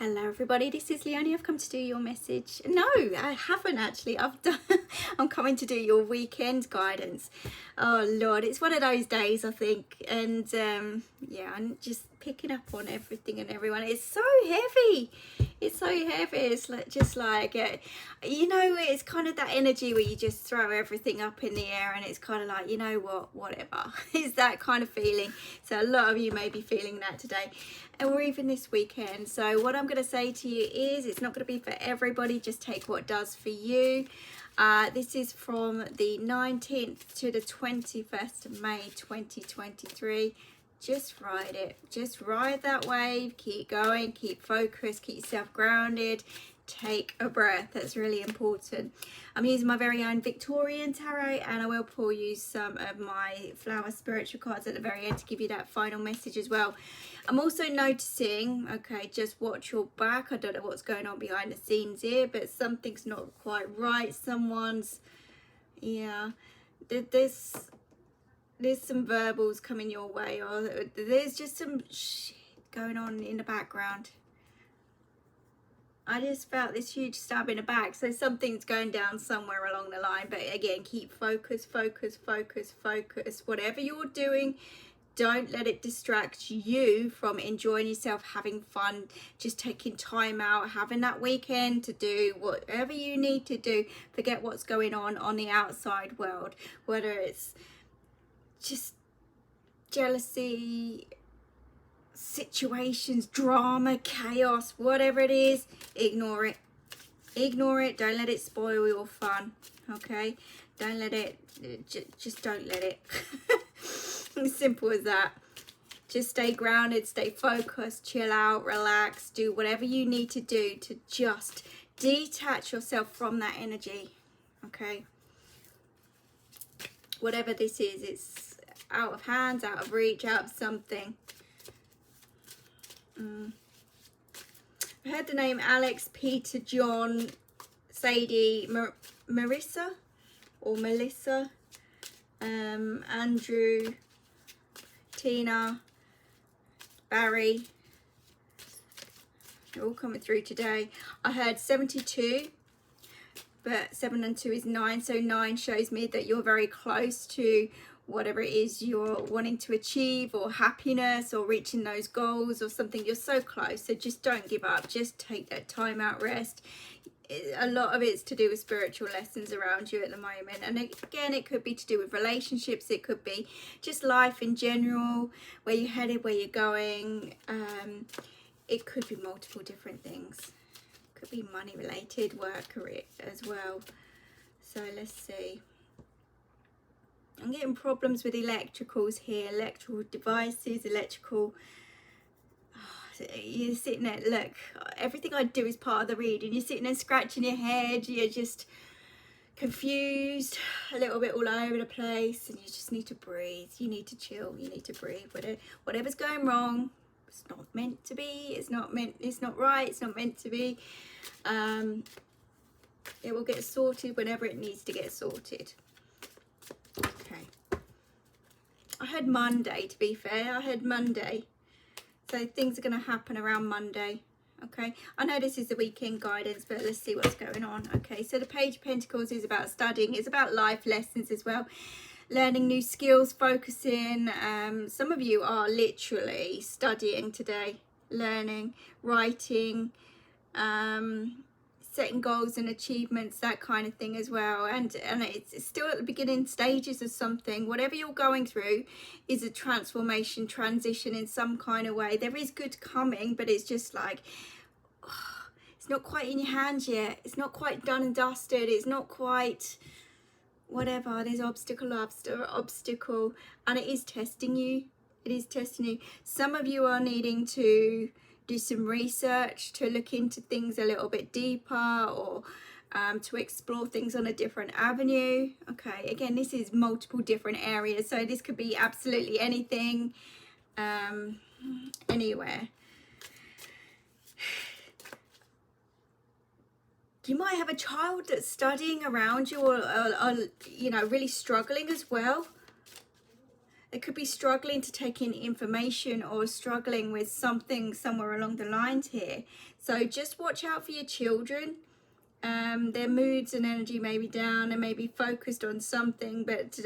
Hello everybody, this is Leone. I've come to do your message. No, I haven't actually. I'm coming to do your weekend guidance. Oh Lord, it's one of those days I think, and yeah, I'm just picking up on everything and everyone. It's so heavy. It's so heavy. It's like you know, it's kind of that energy where you just throw everything up in the air, and it's kind of like, you know what, whatever. It's that kind of feeling. So a lot of you may be feeling that today, and we're even this weekend. So what I'm going to say to you is, it's not going to be for everybody. Just take what does for you. This is from the 19th to the 21st of May 2023. Just ride it. Just ride that wave. Keep going. Keep focused. Keep yourself grounded. Take a breath. That's really important. I'm using my very own Victorian tarot, and I will pull you some of my flower spiritual cards at the very end to give you that final message as well. I'm also noticing, okay, just watch your back. I don't know what's going on behind the scenes here, but something's not quite right. Someone's, yeah, there's some verbals coming your way, or there's just some shit going on in the background. I just felt this huge stab in the back, so something's going down somewhere along the line. But again, keep focus, focus, focus, focus. Whatever you're doing, don't let it distract you from enjoying yourself, having fun, just taking time out, having that weekend to do whatever you need to do. Forget what's going on the outside world, whether it's just jealousy, situations, drama, chaos, whatever it is, ignore it. Ignore it. Don't let it spoil your fun. Okay, don't let it, just don't let it. As simple as that. Just stay grounded, stay focused, chill out, relax, do whatever you need to do to just detach yourself from that energy. Okay, whatever this is, it's out of hands, out of reach, out of something. I heard the name Alex, Peter, John, Sadie, Marissa or Melissa, Andrew, Tina, Barry. They're all coming through today. I heard 72, but 7 and 2 is 9, so 9 shows me that you're very close to whatever it is you're wanting to achieve, or happiness, or reaching those goals or something. You're so close, so just don't give up. Just take that time out, rest. A lot of it's to do with spiritual lessons around you at the moment, and again, it could be to do with relationships, it could be just life in general, where you're headed, where you're going. It could be multiple different things. It could be money related, work, career as well. So let's see. I'm getting problems with electricals here, electrical devices, electrical. You're sitting there, look, everything I do is part of the reading. You're sitting there scratching your head, you're just confused, a little bit all over the place, and you just need to breathe. You need to chill, you need to breathe. Whatever's going wrong, it's not meant to be, it's not right, it's not meant to be. It will get sorted whenever it needs to get sorted. Okay. I heard Monday, to be fair. I heard Monday. So things are going to happen around Monday. Okay. I know this is the weekend guidance, but let's see what's going on. Okay. So the Page of Pentacles is about studying. It's about life lessons as well. Learning new skills, focusing. Some of you are literally studying today. Learning, writing, setting goals and achievements, that kind of thing as well. And it's still at the beginning stages of something. Whatever you're going through is a transformation, transition in some kind of way. There is good coming, but it's just like, oh, it's not quite in your hands yet. It's not quite done and dusted. It's not quite whatever. There's obstacle, and it is testing you. It is testing you. Some of you are needing to do some research, to look into things a little bit deeper, or to explore things on a different avenue. Okay, again, this is multiple different areas, so this could be absolutely anything, anywhere. You might have a child that's studying around you, or you know, really struggling as well. They could be struggling to take in information or struggling with something somewhere along the lines here. So just watch out for your children. Their moods and energy may be down and may be focused on something, but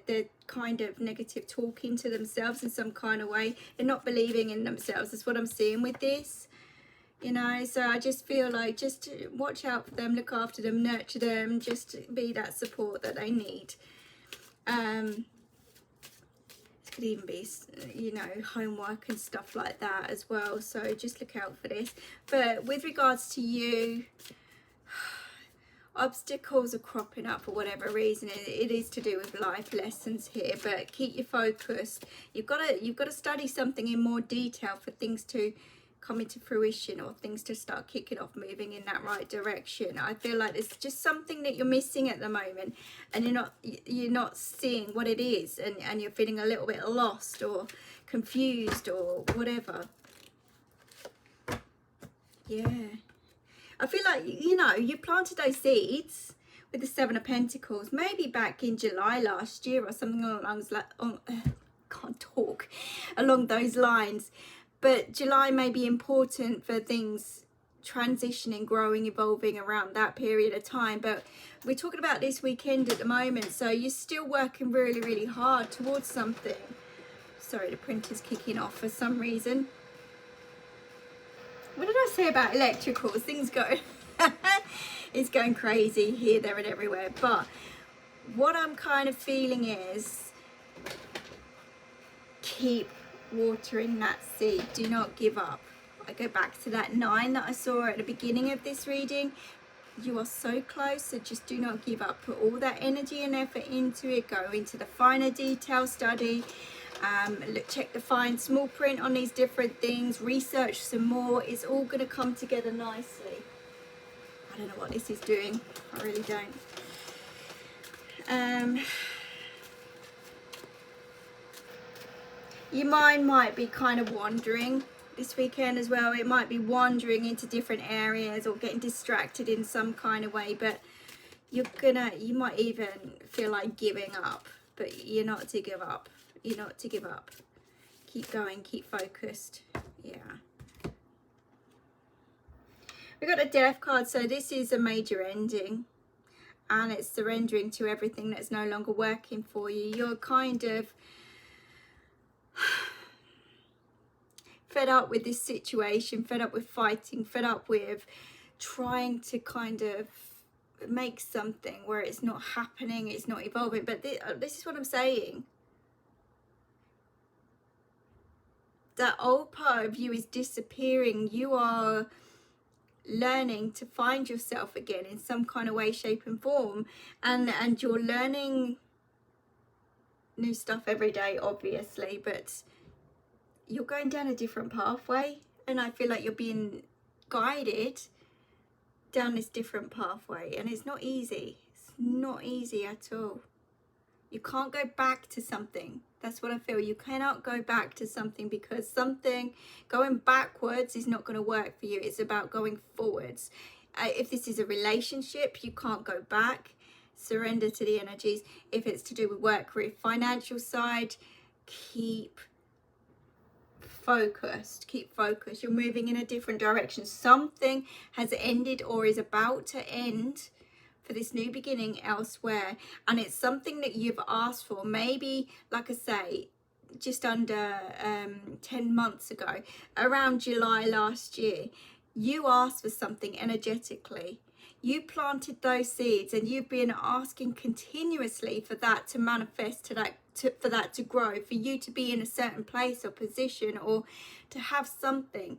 they're kind of negative talking to themselves in some kind of way. They're not believing in themselves. That's what I'm seeing with this. You know, so I just feel like just watch out for them, look after them, nurture them, just be that support that they need. It could even be, you know, homework and stuff like that as well. So just look out for this. But with regards to you, obstacles are cropping up for whatever reason. It is to do with life lessons here, but keep you focused. You've got to study something in more detail for things to come into fruition or things to start kicking off, moving in that right direction. I feel like there's just something that you're missing at the moment, and you're not seeing what it is, and you're feeling a little bit lost or confused or whatever. Yeah, I feel like, you know, you planted those seeds with the Seven of Pentacles maybe back in July last year or something along along those lines. But July may be important for things transitioning, growing, evolving around that period of time. But we're talking about this weekend at the moment. So you're still working really, really hard towards something. Sorry, the printer's kicking off for some reason. What did I say about electricals? Things go... it's going crazy here, there and everywhere. But what I'm kind of feeling is keep watering that seed. Do not give up. I go back to that 9 that I saw at the beginning of this reading. You are so close, so just do not give up. Put all that energy and effort into it. Go into the finer detail study. Check the fine small print on these different things. Research some more. It's all going to come together nicely. I don't know what this is doing. I really don't. Your mind might be kind of wandering this weekend as well. It might be wandering into different areas or getting distracted in some kind of way, but you might even feel like giving up, but you're not to give up. You're not to give up. Keep going, keep focused. Yeah. We got a Death card, so this is a major ending, and it's surrendering to everything that's no longer working for you. You're kind of fed up with this situation, fed up with fighting, fed up with trying to kind of make something where it's not happening, it's not evolving. But this is what I'm saying. That old part of you is disappearing. You are learning to find yourself again in some kind of way, shape and form, and you're learning new stuff every day, obviously, but you're going down a different pathway, and I feel like you're being guided down this different pathway, and it's not easy. It's not easy at all. You can't go back to something. That's what I feel. You cannot go back to something, because something going backwards is not going to work for you. It's about going forwards. If this is a relationship, you can't go back. Surrender to the energies. If it's to do with work, career, financial side, keep focused. Keep focused. You're moving in a different direction. Something has ended or is about to end for this new beginning elsewhere, and it's something that you've asked for. Maybe, like I say, just under 10 months ago, around July last year, you asked for something energetically. You planted those seeds, and you've been asking continuously for that to manifest, for that to grow, for you to be in a certain place or position, or to have something.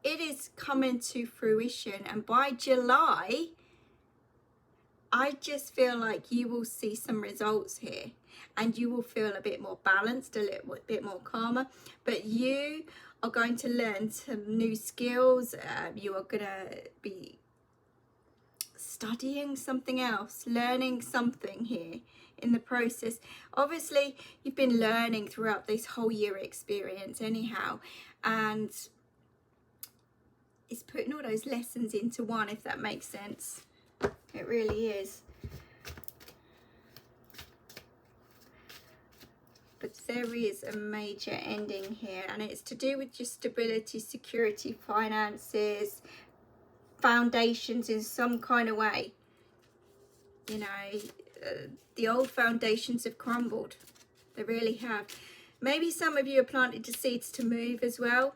It is coming to fruition, and by July, I just feel like you will see some results here, and you will feel a bit more balanced, a little bit more calmer. But you are going to learn some new skills. You are going to be studying something else, learning something here in the process. Obviously, you've been learning throughout this whole year experience anyhow, and it's putting all those lessons into one, if that makes sense. It really is. but there is a major ending here, and it's to do with your stability, security, finances, foundations in some kind of way. You know, the old foundations have crumbled. They really have. Maybe some of you have planted the seeds to move as well.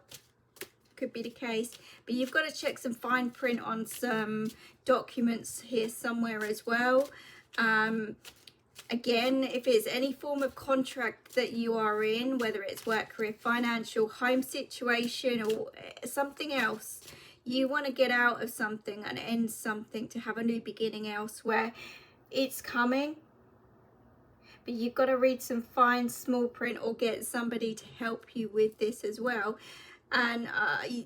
Could be the case. But you've got to check some fine print on some documents here somewhere as well. Again, if it's any form of contract that you are in, whether it's work, career, financial, home situation, or something else, you want to get out of something and end something to have a new beginning elsewhere. It's coming. But you've got to read some fine small print or get somebody to help you with this as well. And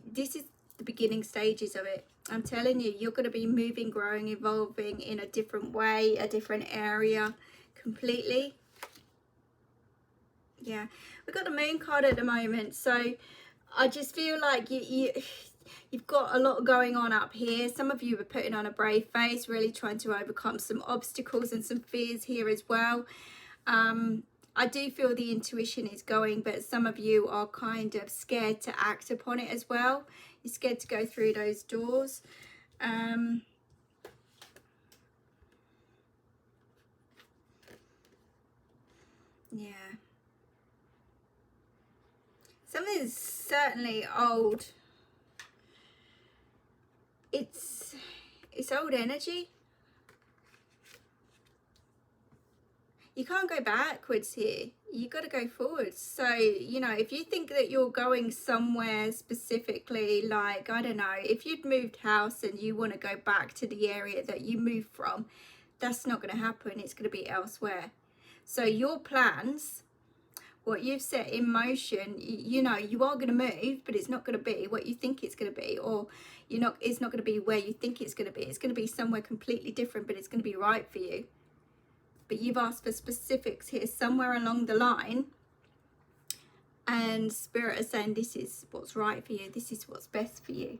this is the beginning stages of it. I'm telling you, you're going to be moving, growing, evolving in a different way, a different area completely. Yeah, we've got the moon card at the moment. So I just feel like you've got a lot going on up here. Some of you are putting on a brave face, really trying to overcome some obstacles and some fears here as well. I do feel the intuition is going, but some of you are kind of scared to act upon it as well. You're scared to go through those doors. Yeah. Something's certainly old. It's old energy. You can't go backwards here. You got to go forwards. So, you know, if you think that you're going somewhere specifically, like, I don't know, if you'd moved house and you want to go back to the area that you moved from, that's not going to happen. It's going to be elsewhere. So your plans, what you've set in motion, you know, you are going to move, but it's not going to be what you think it's going to be, or it's not going to be where you think it's going to be. It's going to be somewhere completely different, but it's going to be right for you. But you've asked for specifics here somewhere along the line, and Spirit is saying this is what's right for you, this is what's best for you,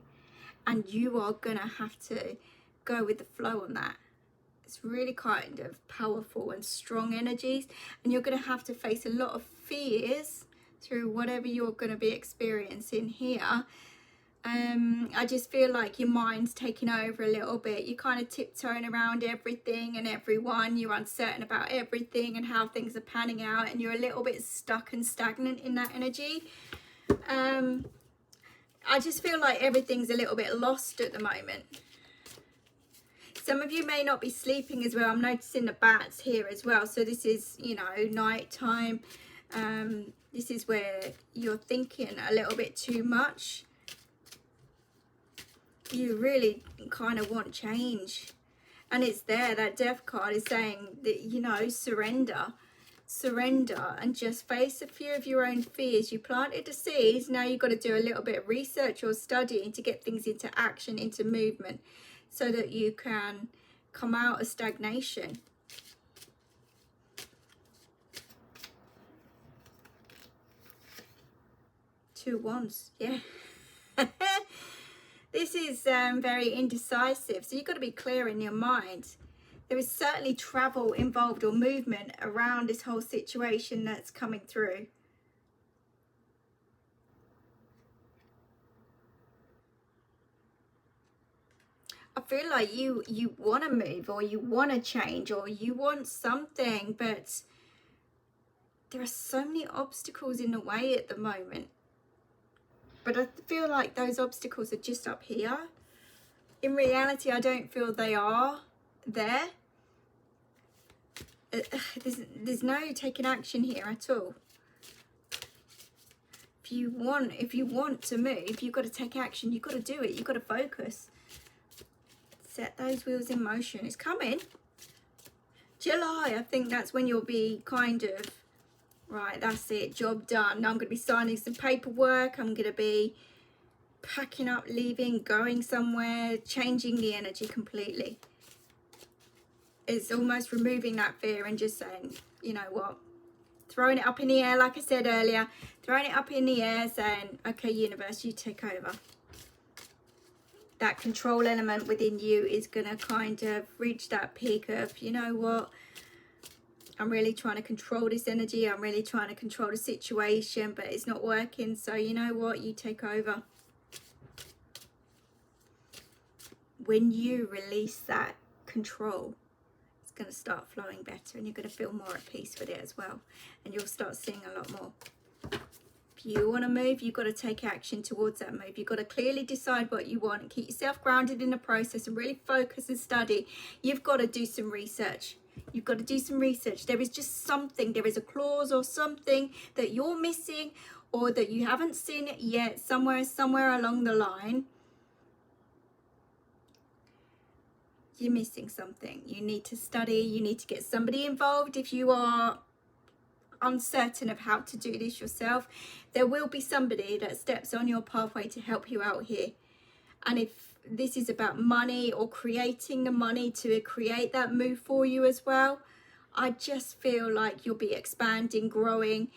and you are going to have to go with the flow on that. It's really kind of powerful and strong energies, and you're going to have to face a lot of fears through whatever you're going to be experiencing here. I just feel like your mind's taking over a little bit. You're kind of tiptoeing around everything and everyone. You're uncertain about everything and how things are panning out, and you're a little bit stuck and stagnant in that energy. I just feel like everything's a little bit lost at the moment. Some of you may not be sleeping as well. I'm noticing the bats here as well. So this is, you know, night time. This is where you're thinking a little bit too much. You really kind of want change, and it's there. That death card is saying that, you know, surrender and just face a few of your own fears. You planted the seeds. Now you've got to do a little bit of research or studying to get things into action, into movement, so that you can come out of stagnation. Two wands, yeah. This is very indecisive, so you've got to be clear in your mind. There is certainly travel involved or movement around this whole situation that's coming through. I feel like you want to move, or you want to change, or you want something, but there are so many obstacles in the way at the moment. But I feel like those obstacles are just up here. In reality, I don't feel they are there. There's no taking action here at all. If you want to move, you've got to take action. You've got to do it. You've got to focus. Set those wheels in motion. It's coming. July, I think that's when you'll be kind of, right, that's it, job done. Now I'm going to be signing some paperwork. I'm going to be packing up, leaving, going somewhere, changing the energy completely. It's almost removing that fear and just saying, you know what, throwing it up in the air, like I said earlier, throwing it up in the air, saying, okay, universe, you take over. That control element within you is going to kind of reach that peak of, you know what, I'm really trying to control this energy. I'm really trying to control the situation, but it's not working. So you know what? You take over. When you release that control, it's going to start flowing better, and you're going to feel more at peace with it as well. And you'll start seeing a lot more. If you want to move, you've got to take action towards that move. You've got to clearly decide what you want and keep yourself grounded in the process and really focus and study. You've got to do some research. You've got to do some research. There is just something, there is a clause or something that you're missing, or that you haven't seen it yet, somewhere along the line. You're missing something. You need to study. You need to get somebody involved if you are uncertain of how to do this yourself. There will be somebody that steps on your pathway to help you out here. And if this is about money or creating the money to create that move for you as well, I just feel like you'll be expanding, growing,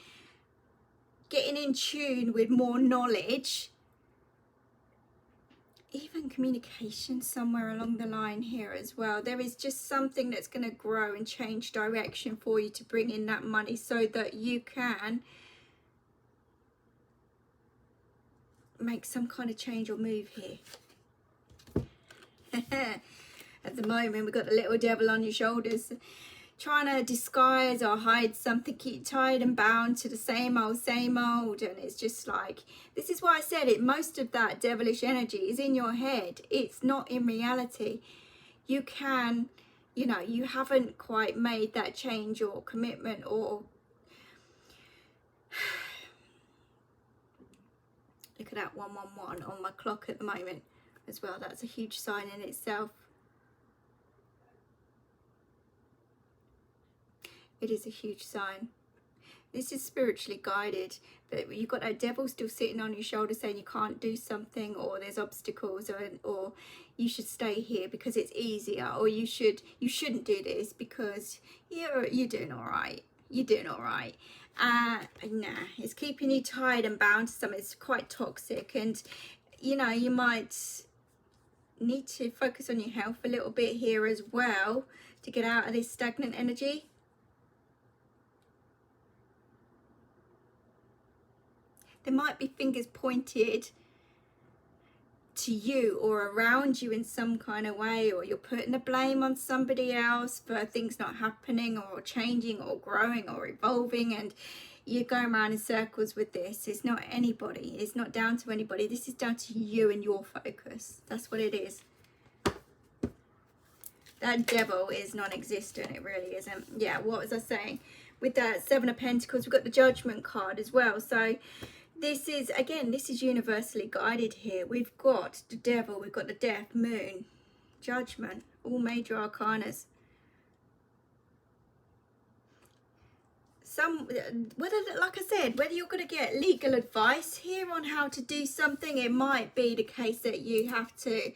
getting in tune with more knowledge, even communication somewhere along the line here as well. There is just something that's going to grow and change direction for you to bring in that money so that you can make some kind of change or move here. At the moment, we've got the little devil on your shoulders, trying to disguise or hide something, keep tied and bound to the same old, and it's just like, this is why I said it, most of that devilish energy is in your head. It's not in reality. You can, you know, you haven't quite made that change or commitment, or look at that 111 on my clock at the moment as well. That's a huge sign in itself. It is a huge sign. This is spiritually guided, but you've got that devil still sitting on your shoulder saying you can't do something, or there's obstacles, or you should stay here because it's easier, or you shouldn't do this because you're doing all right. You're doing all right. Nah, it's keeping you tied and bound to something. It's quite toxic, and you know, you might need to focus on your health a little bit here as well to get out of this stagnant energy. There might be fingers pointed to you or around you in some kind of way, or you're putting the blame on somebody else for things not happening or changing or growing or evolving, and you're going around in circles with this. It's not anybody. It's not down to anybody. This is down to you and your focus. That's what it is. That devil is non-existent. It really isn't. Yeah, what was I saying? With that Seven of Pentacles, we've got the Judgment card as well. So this is, again, this is universally guided here. We've got the devil, we've got the death, moon, judgment, all major arcanas. Whether, like I said, whether you're going to get legal advice here on how to do something, it might be the case that you have to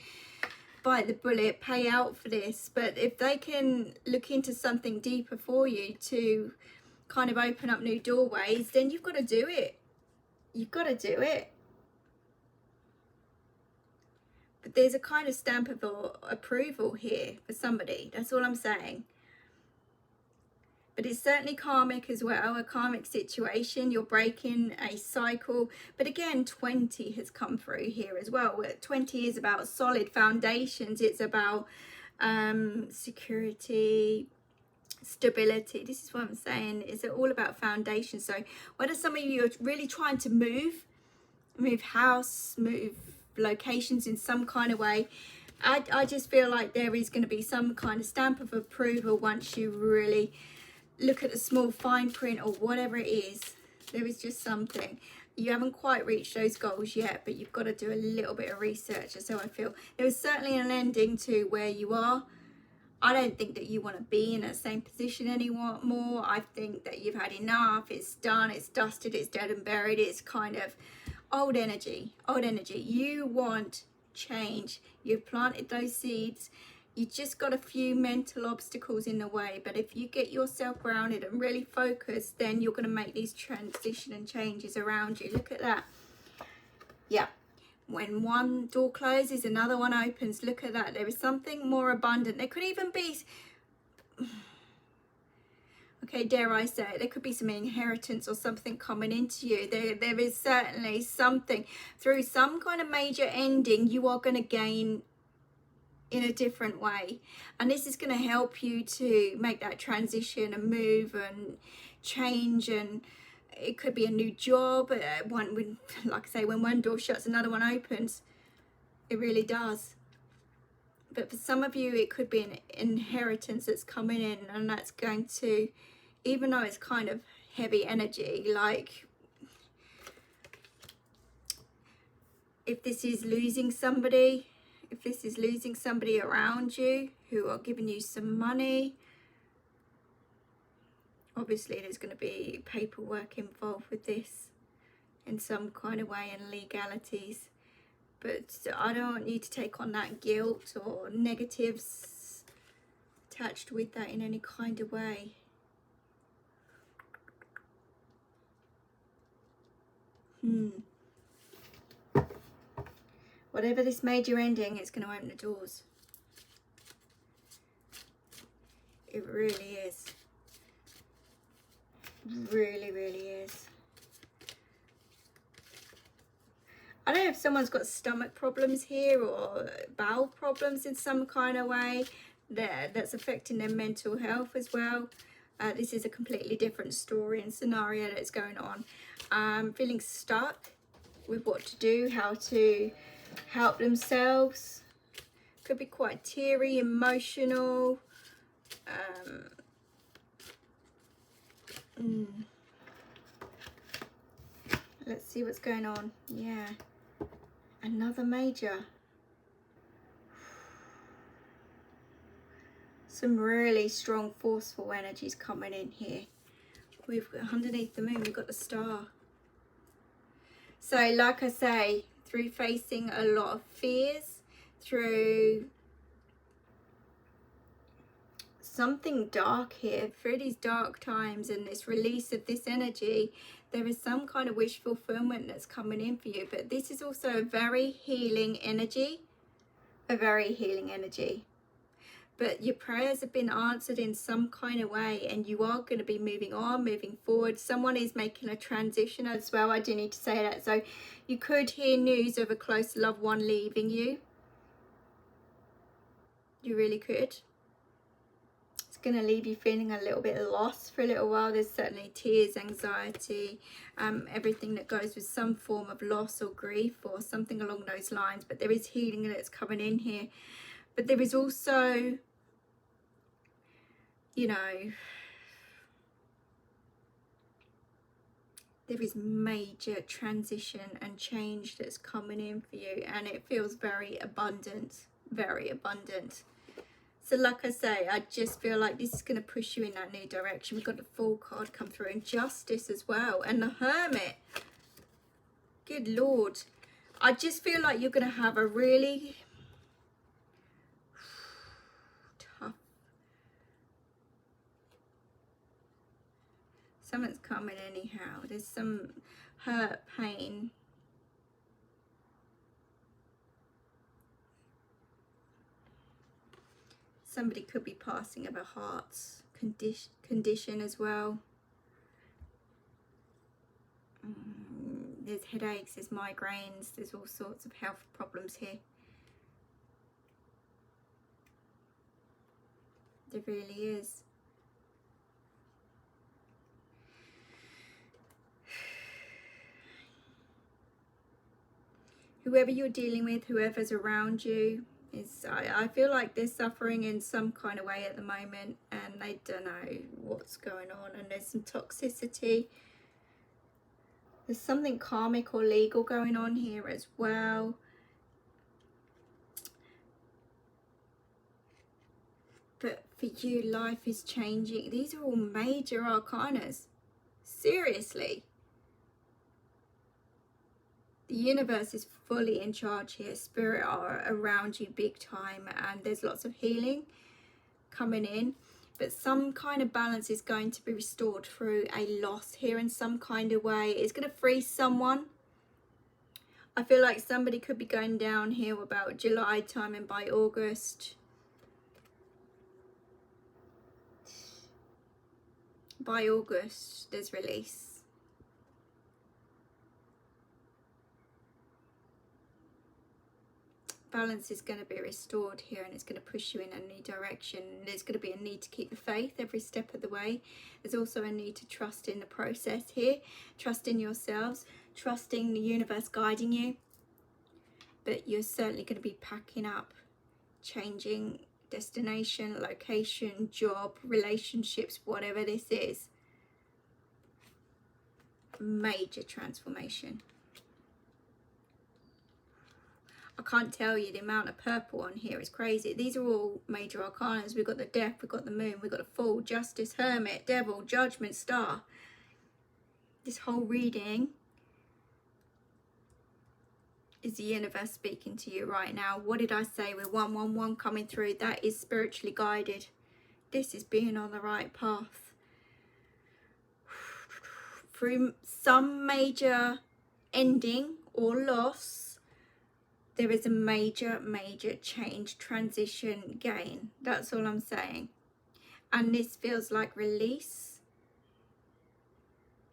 bite the bullet, pay out for this. But if they can look into something deeper for you to kind of open up new doorways, then you've got to do it. You've got to do it. But there's a kind of stamp of approval here for somebody. That's all I'm saying. But it's certainly karmic as well, a karmic situation. You're breaking a cycle. But again, 20 has come through here as well. 20 is about solid foundations. It's about security, stability. This is what I'm saying. It's all about foundation. So whether some of you are really trying to move house, move locations in some kind of way, I just feel like there is going to be some kind of stamp of approval once you really look at the small fine print or whatever it is. There is just something. You haven't quite reached those goals yet, but you've got to do a little bit of research. That's how I feel. There is certainly an ending to where you are. I don't think that you want to be in that same position anymore. I think that you've had enough. It's done. It's dusted. It's dead and buried. It's kind of old energy. Old energy. You want change. You've planted those seeds. You just got a few mental obstacles in the way, but if you get yourself grounded and really focused, then you're going to make these transition and changes around you. Look at that. Yeah. When one door closes, another one opens. Look at that. There is something more abundant. There could even be... Okay, dare I say it, there could be some inheritance or something coming into you. There is certainly something through some kind of major ending you are going to gain in a different way, and this is going to help you to make that transition and move and change. And it could be a new job, when, like I say, when one door shuts another one opens. It really does. But for some of you, it could be an inheritance that's coming in, and that's going to, even though it's kind of heavy energy, like if this is losing somebody, if this is losing somebody around you who are giving you some money, obviously there's going to be paperwork involved with this in some kind of way, and legalities. But I don't want you to take on that guilt or negatives attached with that in any kind of way. Whatever this major ending, it's going to open the doors. It really is. Really, really is. I don't know if someone's got stomach problems here or bowel problems in some kind of way that's affecting their mental health as well. This is a completely different story and scenario that's going on. Feeling stuck with what to do, how to help themselves. Could be quite teary, emotional. Let's see what's going on. Yeah. Another major. Some really strong, forceful energies coming in here. We've got, underneath the moon, we've got the star. So, like I say, through facing a lot of fears, through something dark here, through these dark times and this release of this energy, there is some kind of wish fulfillment that's coming in for you. But this is also a very healing energy, a very healing energy. But your prayers have been answered in some kind of way, and you are going to be moving on, moving forward. Someone is making a transition as well. I do need to say that. So you could hear news of a close loved one leaving you. You really could. Going to leave you feeling a little bit lost for a little while. There's certainly tears, anxiety, everything that goes with some form of loss or grief or something along those lines. But there is healing that's coming in here. But there is also, you know, there is major transition and change that's coming in for you, and it feels very abundant, very abundant. So like I say, I just feel like this is going to push you in that new direction. We've got the Fool card come through, and Justice as well, and the Hermit. Good Lord. I just feel like you're going to have a really tough... Something's coming anyhow. There's some hurt, pain. Somebody could be passing of a heart's condition as well. There's headaches, there's migraines, there's all sorts of health problems here. There really is. Whoever you're dealing with, whoever's around you, I feel like they're suffering in some kind of way at the moment, and they don't know what's going on, and there's some toxicity. There's something karmic or legal going on here as well. But for you, life is changing. These are all major arcanas. Seriously. The universe is fully in charge here. Spirit are around you big time, and there's lots of healing coming in. But some kind of balance is going to be restored through a loss here in some kind of way. It's going to free someone. I feel like somebody could be going downhill about July time, and by August By August, there's release. Balance is going to be restored here, and it's going to push you in a new direction. There's going to be a need to keep the faith every step of the way. There's also a need to trust in the process here, trust in yourselves, trusting the universe guiding you. But you're certainly going to be packing up, changing destination, location, job, relationships, whatever this is. Major transformation. I can't tell you the amount of purple on here is crazy. These are all major arcanas. We've got the Death, we've got the Moon, we've got the Fool, Justice, Hermit, Devil, Judgment, Star. This whole reading is the universe speaking to you right now. What did I say with 111 coming through? That is spiritually guided. This is being on the right path. Through some major ending or loss, there is a major change, transition, gain. That's all I'm saying. And this feels like release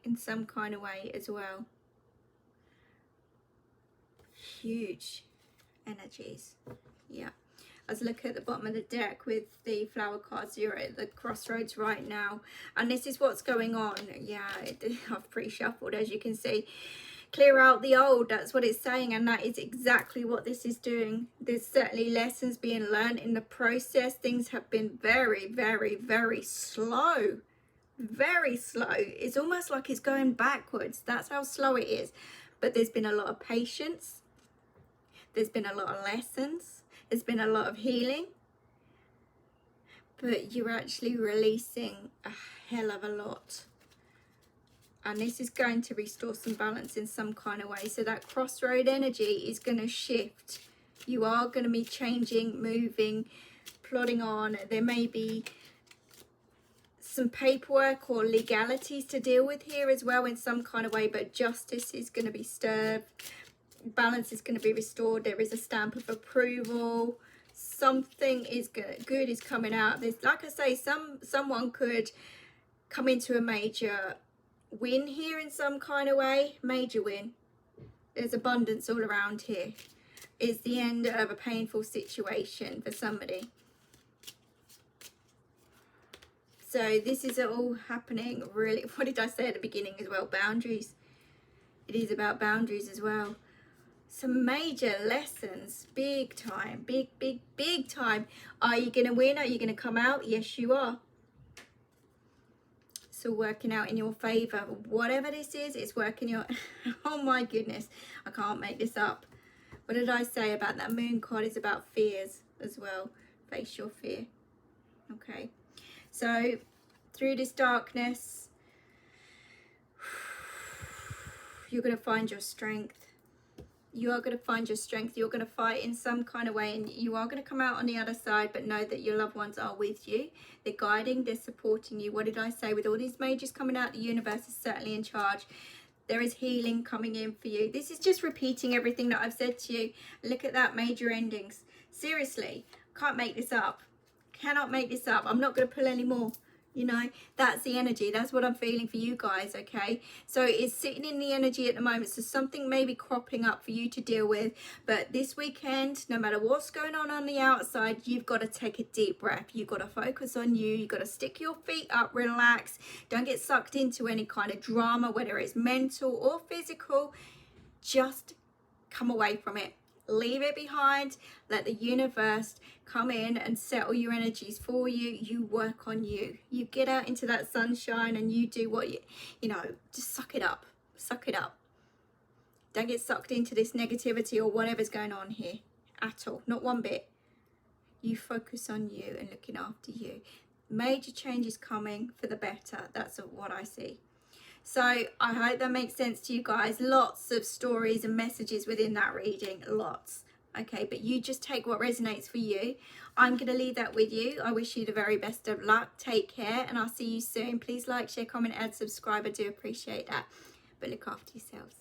in some kind of way as well. Huge energies. Yeah. As I look at the bottom of the deck with the flower cards, you're at the crossroads right now. And this is what's going on. Yeah, I've pre-shuffled, as you can see. Clear out the old, that's what it's saying, and that is exactly what this is doing. There's certainly lessons being learned in the process. Things have been very slow. Very slow. It's almost like it's going backwards. That's how slow it is. But there's been a lot of patience. There's been a lot of lessons. There's been a lot of healing. But you're actually releasing a hell of a lot. And this is going to restore some balance in some kind of way. So that crossroad energy is going to shift. You are going to be changing, moving, plodding on. There may be some paperwork or legalities to deal with here as well in some kind of way. But justice is going to be stirred. Balance is going to be restored. There is a stamp of approval. Something is good is coming out. There's, like I say, someone could come into a major win here in some kind of way. Major win. There's abundance all around here. It's the end of a painful situation for somebody. So this is all happening really. What did I say at the beginning as well? Boundaries. It is about boundaries as well. Some major lessons, big time, big time. Are you going to win? Are you going to come out? Yes, you are. So working out in your favor. Whatever this is, it's working your... Oh my goodness, I can't make this up. What did I say about that Moon card? It's about fears as well. Face your fear. Okay. So through this darkness, you're going to find your strength. You are going to find your strength. You're going to fight in some kind of way, and you are going to come out on the other side, but know that your loved ones are with you. They're guiding, they're supporting you. What did I say? With all these majors coming out, the universe is certainly in charge. There is healing coming in for you. This is just repeating everything that I've said to you. Look at that, major endings. Seriously, can't make this up. Cannot make this up. I'm not going to pull any more. You know, that's the energy. That's what I'm feeling for you guys, okay? So it's sitting in the energy at the moment. So something may be cropping up for you to deal with. But this weekend, no matter what's going on the outside, you've got to take a deep breath. You've got to focus on you. You've got to stick your feet up, relax. Don't get sucked into any kind of drama, whether it's mental or physical. Just come away from it. Leave it behind. Let the universe come in and settle your energies for you. You work on you. You get out into that sunshine and you do what you know, just suck it up. Suck it up. Don't get sucked into this negativity or whatever's going on here at all. Not one bit. You focus on you and looking after you. Major changes coming for the better. That's what I see. So I hope that makes sense to you guys. Lots of stories and messages within that reading. Lots. Okay, but you just take what resonates for you. I'm going to leave that with you. I wish you the very best of luck. Take care, and I'll see you soon. Please like, share, comment, add, subscribe. I do appreciate that. But look after yourselves.